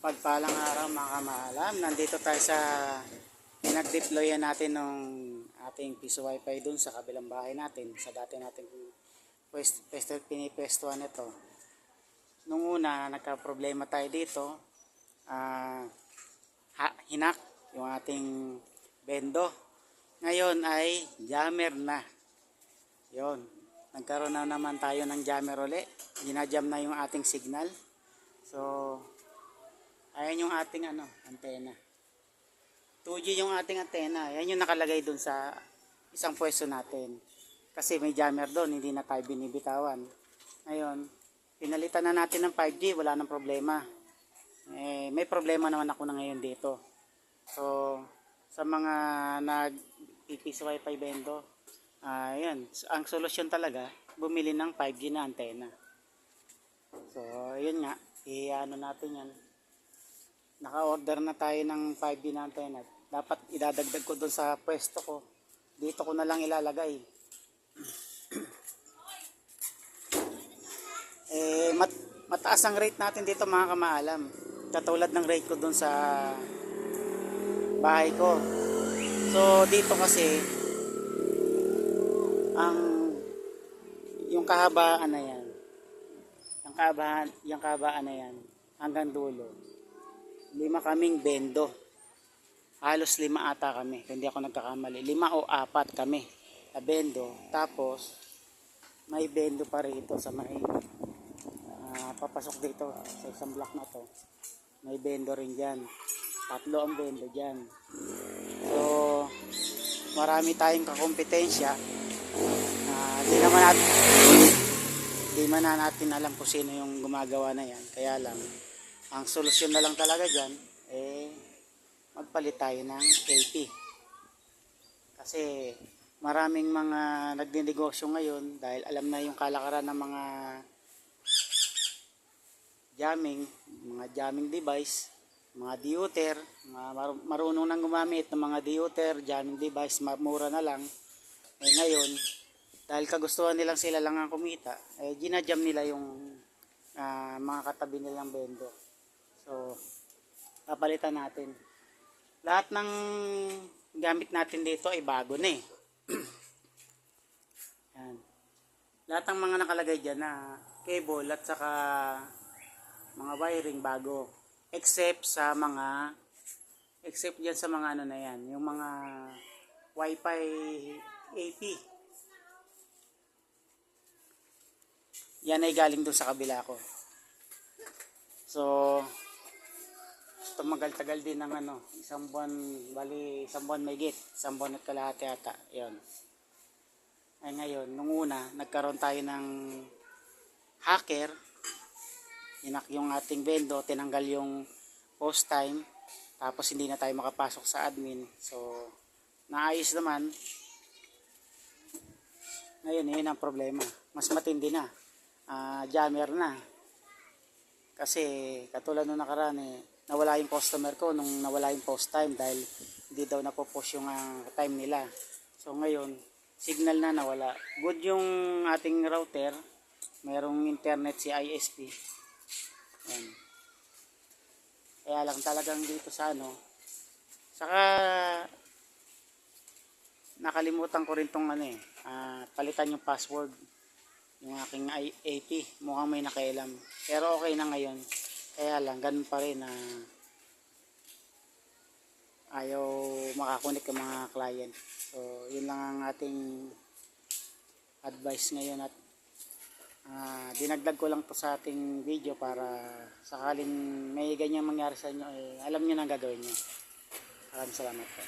Pagpalang araw mga kamaalam, nandito tayo sa pinag-deployan natin ng ating piso wifi dun sa kabilang bahay natin, sa dati natin pinipwestuhan ito. Nung una nagka-problema tayo dito, hinak yung ating bendo. Ngayon ay jammer na. Yon, nagkaroon na naman tayo ng jammer uli, ginajam na yung ating signal. So ayan yung ating antena. 2G yung ating antena. Ayan yung nakalagay dun sa isang pwesto natin. Kasi may jammer doon, hindi na tayo binibitawan. Ngayon, pinalitan na natin ng 5G, wala nang problema. May problema naman ako na ngayon dito. So, sa mga nag-PPC Wi-Fi bendo, ayan, ang solusyon talaga, bumili ng 5G na antena. So, yun nga, i-ano natin yan. Naka-order na tayo ng 5G na antena. Dapat idadagdag ko doon sa pwesto ko. Dito ko na lang ilalagay. Mataas ang rate natin dito mga kamaalam. Katulad ng rate ko doon sa bahay ko. So dito kasi yung kahabaan na yan. Yung kahabaan na yan hanggang dulo. 5 kaming bendo. Halos 5 ata kami. Hindi ako nagkakamali. 5 o 4 kami na bendo. Tapos, may bendo pa rito sa may papasok dito sa isang block na to. May bendo rin dyan. 3 ang bendo dyan. So, marami tayong kakompetensya. Di man natin alam kung sino yung gumagawa na yan. Kaya lang, ang solusyon na lang talaga dyan, magpalit tayo ng AP. Kasi maraming mga nagdinegosyo ngayon dahil alam na yung kalakaran ng mga jamming device, mga deuter, marunong nang gumamit ng mga deuter, jamming device, mura na lang. Ngayon, dahil kagustuhan nilang sila lang ang kumita, ginajam nila yung mga katabi nilang bendo. So, papalitan natin. Lahat ng gamit natin dito ay bago na eh. Yan. Lahat ng mga nakalagay dyan na cable at saka mga wiring bago. Except dyan sa mga na yan. Yung mga Wi-Fi AP. Yan ay galing dun sa kabila ko. So, tumagal-tagal din ng isang buwan, isang buwan may git, isang buwan at kalahati ata, yun. Ay ngayon, nung una, nagkaroon tayo ng hacker, inak yung ating bendo, tinanggal yung post time, tapos hindi na tayo makapasok sa admin. So, naayos naman. Ngayon, yun ang problema. Mas matindi na. Jammer na. Kasi, katulad nung nakaraan nawala yung customer ko nung nawala yung post time dahil hindi daw napopost yung time nila. So ngayon, signal na nawala. Good yung ating router, merong internet si ISP. Yan. Kaya lang talagang dito sa saka nakalimutan ko rin tong palitan yung password, yung aking AP. Mukhang may nakailam. Pero okay na ngayon. Kaya lang, ganun pa rin na ayaw makakunik ng mga client. So, yun lang ang ating advice ngayon at dinagdag ko lang to sa ating video para sakaling may ganyan mangyari sa inyo, alam nyo na gagawin nyo. Maraming salamat po.